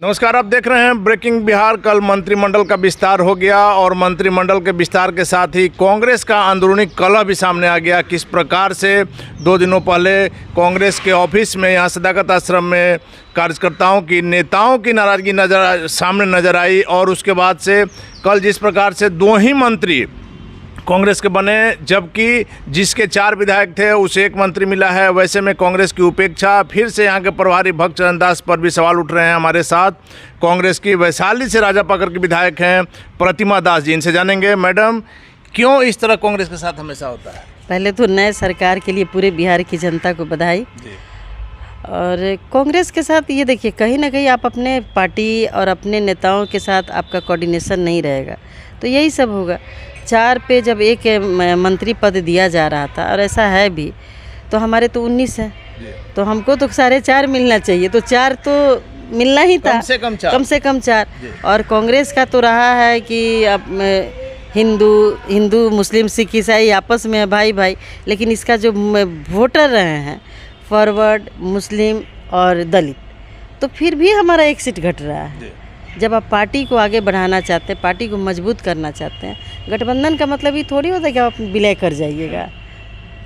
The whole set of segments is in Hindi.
नमस्कार, आप देख रहे हैं ब्रेकिंग बिहार। कल मंत्रिमंडल का विस्तार हो गया और मंत्रिमंडल के विस्तार के साथ ही कांग्रेस का अंदरूनी कलह भी सामने आ गया। किस प्रकार से 2 दिनों पहले कांग्रेस के ऑफिस में यहाँ सदाकत आश्रम में कार्यकर्ताओं की नेताओं की नाराजगी सामने नजर आई और उसके बाद से कल जिस प्रकार से 2 ही मंत्री कांग्रेस के बने, जबकि जिसके 4 विधायक थे उसे 1 मंत्री मिला है, वैसे में कांग्रेस की उपेक्षा। फिर से यहाँ के प्रभारी भक्त चरण दास पर भी सवाल उठ रहे हैं। हमारे साथ कांग्रेस की वैशाली से राजापाकर के विधायक हैं प्रतिमा दास जी, इनसे जानेंगे। मैडम, क्यों इस तरह कांग्रेस के साथ हमेशा होता है? पहले तो नए सरकार के लिए पूरे बिहार की जनता को बधाई। और कांग्रेस के साथ ये देखिए, कहीं ना कहीं आप अपने पार्टी और अपने नेताओं के साथ आपका कोऑर्डिनेशन नहीं रहेगा तो यही सब होगा। 4 पे जब 1 मंत्री पद दिया जा रहा था और ऐसा है भी, तो हमारे तो 19 हैं, तो हमको तो 4.5 मिलना चाहिए, तो 4 तो मिलना ही था, कम से कम 4। और कांग्रेस का तो रहा है कि अब हिंदू मुस्लिम सिख ईसाई आपस में है भाई भाई, लेकिन इसका जो वोटर रहे हैं फॉरवर्ड मुस्लिम और दलित, तो फिर भी हमारा 1 सीट घट रहा है। जब आप पार्टी को आगे बढ़ाना चाहते हैं, पार्टी को मजबूत करना चाहते हैं, गठबंधन का मतलब ये थोड़ी होता है कि आप विलय कर जाइएगा।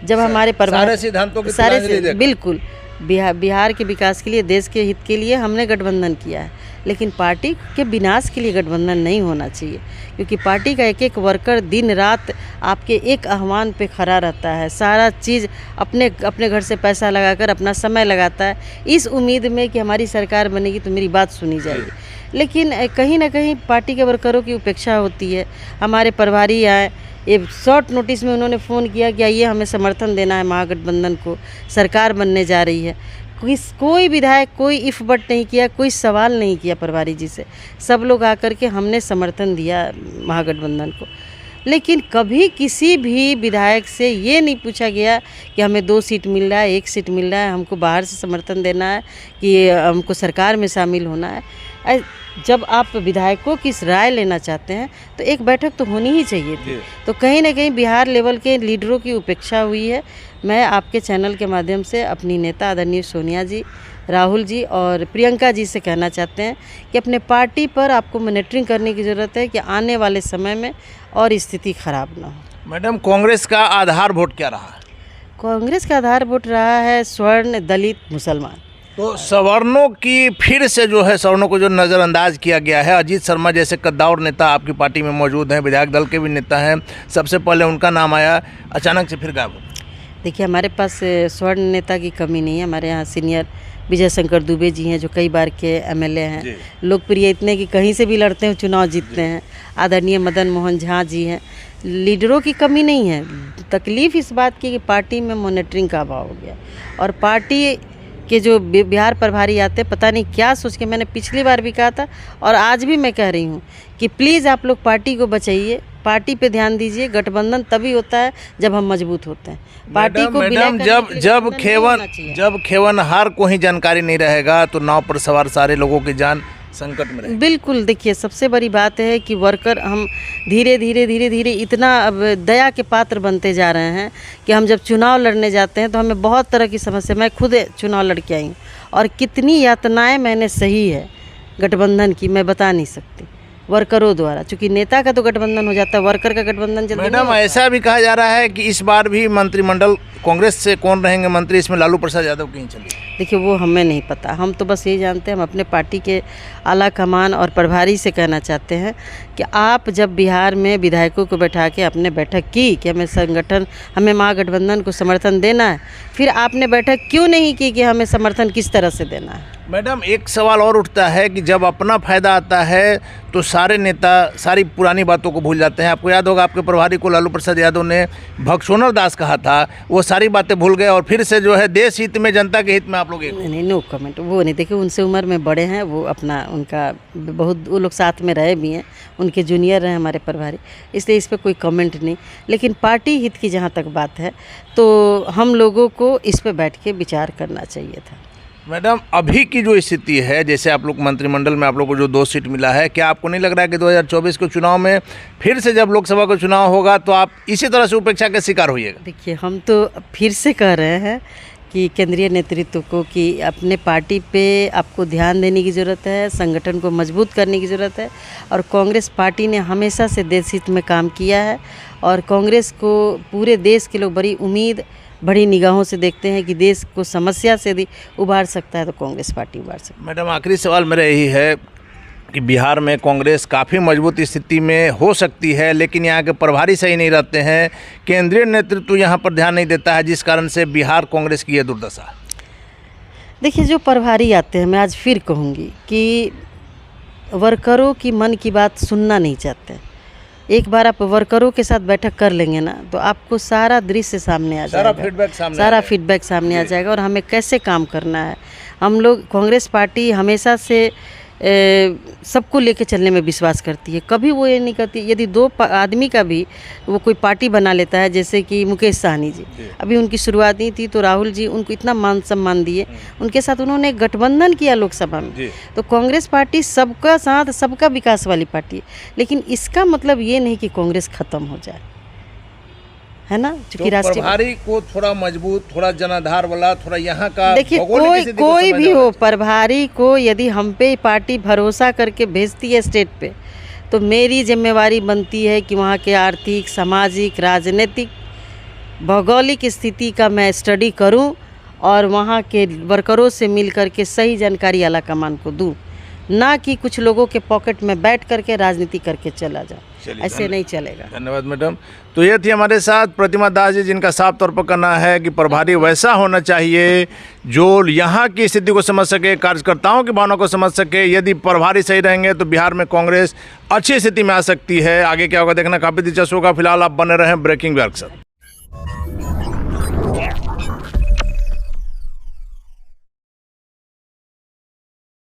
जब हमारे सारे सिद्धांतों के सारे बिल्कुल बिहार के विकास के लिए, देश के हित के लिए हमने गठबंधन किया है, लेकिन पार्टी के विनाश के लिए गठबंधन नहीं होना चाहिए, क्योंकि पार्टी का एक वर्कर दिन रात आपके एक आह्वान पे खड़ा रहता है, सारा चीज़ अपने घर से पैसा लगाकर अपना समय लगाता है इस उम्मीद में कि हमारी सरकार बनेगी तो मेरी बात सुनी जाएगी। लेकिन कहीं ना कहीं पार्टी के वर्करों की उपेक्षा होती है। हमारे प्रभारी आए, ये शॉर्ट नोटिस में उन्होंने फ़ोन किया कि आइए हमें समर्थन देना है, महागठबंधन को सरकार बनने जा रही है। कोई विधायक कोई इफ़ बट नहीं किया, कोई सवाल नहीं किया प्रभारी जी से, सब लोग आकर के हमने समर्थन दिया महागठबंधन को। लेकिन कभी किसी भी विधायक से ये नहीं पूछा गया कि हमें 2 सीट मिल रहा है, 1 सीट मिल रहा है, हमको बाहर से समर्थन देना है कि हमको सरकार में शामिल होना है। जब आप विधायकों की राय लेना चाहते हैं तो एक बैठक तो होनी ही चाहिए थी। तो कहीं ना कहीं बिहार लेवल के लीडरों की उपेक्षा हुई है। मैं आपके चैनल के माध्यम से अपनी नेता आदरणीय सोनिया जी, राहुल जी और प्रियंका जी से कहना चाहते हैं कि अपने पार्टी पर आपको मॉनिटरिंग करने की ज़रूरत है कि आने वाले समय में और स्थिति खराब ना हो। मैडम, कांग्रेस का आधार वोट क्या रहा है? कांग्रेस का आधार वोट रहा है स्वर्ण, दलित, मुसलमान। तो सवर्णों की फिर से जो है, सवर्णों को जो नज़रअंदाज किया गया है। अजीत शर्मा जैसे कद्दावर नेता आपकी पार्टी में मौजूद हैं, विधायक दल के भी नेता हैं, सबसे पहले उनका नाम आया, अचानक से फिर गायब हो। देखिए, हमारे पास स्वर्ण नेता की कमी नहीं है। हमारे यहाँ सीनियर विजय शंकर दुबे जी हैं जो कई बार के MLA हैं, लोकप्रिय इतने कि कहीं से भी लड़ते हैं चुनाव जीतते हैं। आदरणीय मदन मोहन झा जी हैं। लीडरों की कमी नहीं है, तकलीफ़ इस बात की कि पार्टी में मॉनिटरिंग का अभाव हो गया। और पार्टी के जो बिहार प्रभारी आते, पता नहीं क्या सोच के, मैंने पिछली बार भी कहा था और आज भी मैं कह रही हूँ कि प्लीज़ आप लोग पार्टी को बचाइए, पार्टी पे ध्यान दीजिए। गठबंधन तभी होता है जब हम मजबूत होते हैं। पार्टी को मैडम, जब खेवनहार को ही जानकारी नहीं रहेगा तो नाव पर सवार सारे लोगों की जान संकट में रहेगी। बिल्कुल, देखिए, सबसे बड़ी बात है कि वर्कर हम धीरे धीरे इतना अब दया के पात्र बनते जा रहे हैं कि हम जब चुनाव लड़ने जाते हैं तो हमें बहुत तरह की समस्या, मैं खुद चुनाव लड़ के आई हूँ और कितनी यातनाएं मैंने सही है गठबंधन की, मैं बता नहीं सकती, वर्करों द्वारा। चूँकि नेता का तो गठबंधन हो जाता है, वर्कर का गठबंधन जल्दी। मैडम, ऐसा भी कहा जा रहा है कि इस बार भी मंत्रिमंडल कांग्रेस से कौन रहेंगे मंत्री, इसमें लालू प्रसाद यादव कहीं चले। देखिए, वो हमें नहीं पता, हम तो बस यही जानते हैं, हम अपने पार्टी के आला कमान और प्रभारी से कहना चाहते हैं कि आप जब बिहार में विधायकों को बैठा के आपने बैठक की कि हमें महागठबंधन को समर्थन देना है, फिर आपने बैठक क्यों नहीं की कि हमें समर्थन किस तरह से देना है? मैडम, एक सवाल और उठता है कि जब अपना फायदा आता है तो सारे नेता सारी पुरानी बातों को भूल जाते हैं। आपको याद होगा, आपके प्रभारी को लालू प्रसाद यादव ने भक्सोनर दास कहा था, वो सारी बातें भूल गए और फिर से जो है देश हित में, जनता के हित में आप लोग नहीं, नो कमेंट। वो नहीं, देखिए, उनसे उम्र में बड़े हैं, वो अपना उनका बहुत, वो लोग साथ में रहे भी हैं, उनके जूनियर हैं हमारे प्रभारी, इसलिए इस पर कोई कमेंट नहीं। लेकिन पार्टी हित की जहाँ तक बात है तो हम लोगों को इस पर बैठ के विचार करना चाहिए था। मैडम, अभी की जो स्थिति है, जैसे आप लोग मंत्रिमंडल में आप लोग को जो 2 सीट मिला है, क्या आपको नहीं लग रहा है कि 2024 के चुनाव में फिर से जब लोकसभा का चुनाव होगा तो आप इसी तरह से उपेक्षा का शिकार होइएगा? देखिए, हम तो फिर से कह रहे हैं कि केंद्रीय नेतृत्व को कि अपने पार्टी पे आपको ध्यान देने की ज़रूरत है, संगठन को मजबूत करने की ज़रूरत है। और कांग्रेस पार्टी ने हमेशा से देश हित में काम किया है और कांग्रेस को पूरे देश के लोग बड़ी उम्मीद, बड़ी निगाहों से देखते हैं कि देश को समस्या से यदि उबार सकता है तो कांग्रेस पार्टी उबार सकती है। मैडम, आखिरी सवाल मेरा यही है कि बिहार में कांग्रेस काफ़ी मजबूत स्थिति में हो सकती है, लेकिन यहाँ के प्रभारी सही नहीं रहते हैं, केंद्रीय नेतृत्व यहाँ पर ध्यान नहीं देता है, जिस कारण से बिहार कांग्रेस की यह दुर्दशा। देखिए, जो प्रभारी आते हैं, मैं आज फिर कहूँगी कि वर्करों की मन की बात सुनना नहीं चाहते। एक बार आप वर्करों के साथ बैठक कर लेंगे ना तो आपको सारा दृश्य सामने आ जाएगा, सारा फीडबैक सामने आ जाएगा और हमें कैसे काम करना है। हम लोग कांग्रेस पार्टी हमेशा से सबको लेके चलने में विश्वास करती है, कभी वो ये नहीं करती। यदि 2 आदमी का भी वो कोई पार्टी बना लेता है, जैसे कि मुकेश सहनी जी, अभी उनकी शुरुआत नहीं थी तो राहुल जी उनको इतना मान सम्मान दिए, उनके साथ उन्होंने गठबंधन किया लोकसभा में। तो कांग्रेस पार्टी सबका साथ, सबका विकास वाली पार्टी है, लेकिन इसका मतलब ये नहीं कि कांग्रेस खत्म हो जाए, है ना। क्योंकि तो प्रभारी को थोड़ा मजबूत, थोड़ा जनाधार वाला, थोड़ा यहाँ का, देखिए, कोई भी हो, प्रभारी को यदि हम पे पार्टी भरोसा करके भेजती है स्टेट पे, तो मेरी जिम्मेवारी बनती है कि वहाँ के आर्थिक, सामाजिक, राजनीतिक, भौगोलिक स्थिति का मैं स्टडी करूँ और वहाँ के वर्करों से मिल करके सही जानकारी आला कमान को दूँ, ना कि कुछ लोगों के पॉकेट में बैठ करके राजनीति करके चला जाए। ऐसे नहीं चलेगा। धन्यवाद मैडम। तो ये थी हमारे साथ प्रतिमा दास जी, जिनका साफ तौर पर कहना है कि प्रभारी वैसा होना चाहिए जो यहाँ की स्थिति को समझ सके, कार्यकर्ताओं की भावना को समझ सके। यदि प्रभारी सही रहेंगे तो बिहार में कांग्रेस अच्छी स्थिति में आ सकती है। आगे क्या होगा देखना काफ़ी दिलचस्प होगा। फिलहाल आप बने रहें ब्रेकिंग बिहार के साथ।